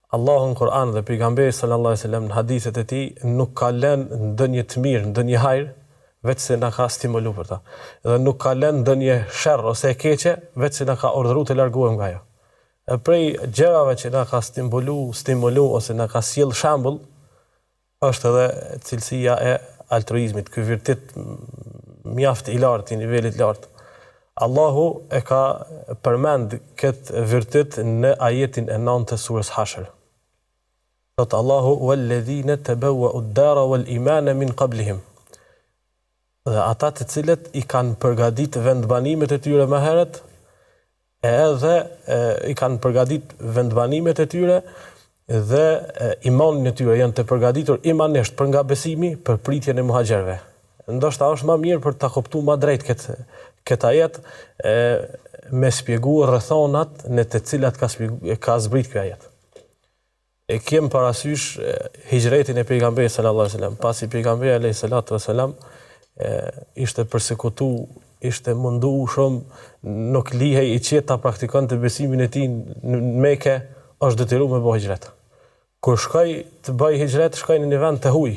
Allahu në Kur'an dhe pejgamberi sallallahu alaihi wasallam në hadithet e tij nuk ka lënë ndonjë të mirë, ndonjë hajër, veç se na ka stimuluar për ta. Dhe nuk ka lënë ndonjë sherr ose e keqe, veç se na ka urdhëruar të largohemi nga ajo. E prej gjërave që na ka stimulu ose na ka sjell shembull, është edhe cilësia e altruizmit, ky virtyt mjaft i lartë, i nivelit lartë. Allahu e ka përmend këtë virtyt në ajetin e 9 të surës Hashr. Thot Allahu walladhina tabawwa'u ad-dara wal imana min qablihim. Dhe ata të cilët i kanë përgatit vendbanimet e tyre më herët, edhe i kanë përgatit vendbanimet e tyre dhe imanin e tyre janë të përgatitur imanisht për nga besimi për pritjen e muhaxherëve. Ndoshta është më mirë për ta kuptuar më drejt këtë ajet me shpjeguar rrethonat në të cilat ka zbrit ky ajet. E kem parasysh hijretin e pejgamberit sallallahu alaihi wasallam, pasi pejgamberi alayhi salatu wasalam ishte përsekutuar, ishte mundu shumë, nuk lihej i qetë ta praktikonte besimin e tij në Mekë, është detyruar me bëj hijret. Kur shkoi të bëj hijret, shkoi në një vend të huaj,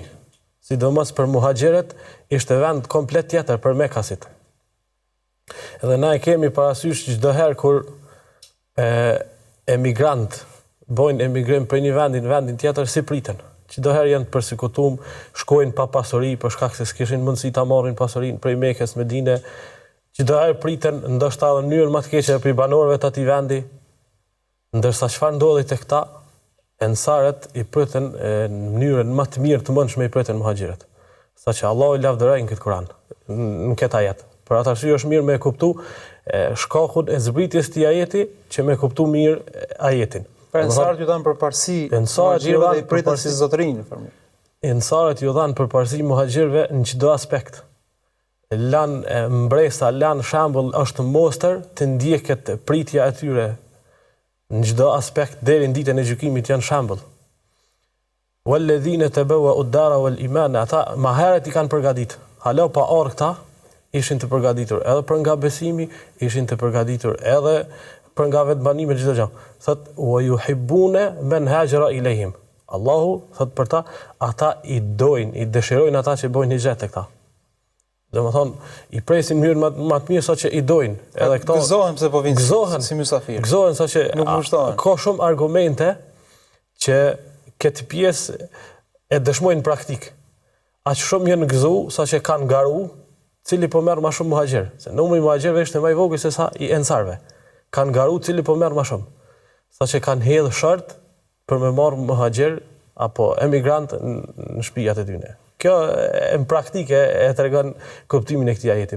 sidomos për muhaxherët, ishte vend komplet tjetër për Mekasit. Edhe na e kemi parasysh çdo herë kur emigrant bojnë emigrim për një vendin tjetër, si priten. Çdo herë janë të përsekutuar, shkojnë pa pasuri për shkak se s'kishin mundësi ta marrin pasurinë prej Mekës, Medine. Çdo herë priten, ndoshta në mënyrë më të keqe për banorëve të atij vendi. Ndërsa çfarë ndodhi tek ta, ensarët i pritën në mënyrën më të mirë të mundshme i pritën muhaxherët. Saqë Allahu i lavdëroi në këtë Kur'an, në këtë ajet. Për atë arsye është mirë me kuptu shkakun e zbritjes të ajeti që me kuptu mirë ajetin. Për ensarët ju dhanë përparësi muhaxherëve dhe i pritën si zotërinë. Ensarët ju dhanë përparësi muhaxherëve në çdo aspekt. Mbresa, shembull është mostër të ndjeket pritja e tyre në çdo aspekt deri në ditën e gjykimit janë shembull. Walladhina tabawwa'u ad-dara wal imana, ata më herët i kanë përgatitur. Hala pa orë këta ishin të përgatitur edhe për nga besimi, ishin të përgatitur edhe për nga vetbanimi çdo gjë. Thot wa yuhibbuna man hajara ilayhim. Allahu thot për ta, ata i dojnë, i dëshirojnë ata që bojnë hijret tek ta. Domethënë, i presin mënyrën më të mirë saqë i dojnë. Edhe këto gëzohen pse po vinë si mysafir. Gëzohen saqë nuk kushtohen. Ka shumë argumente që këtë pjesë e dëshmojnë praktik. Aq shumë janë gëzu saqë kanë garu, cili po merr më shumë muhaxher. Se numri i muhaxherëve ishte më i vogël se sa i ensarëve. Kanë garu cili po merr më shumë. Saqë kanë hedhë shart për me marr muhaxher apo emigrant në shtëpiat e tyre. Kjo në praktike e tregon kuptimin e këtij ajeti.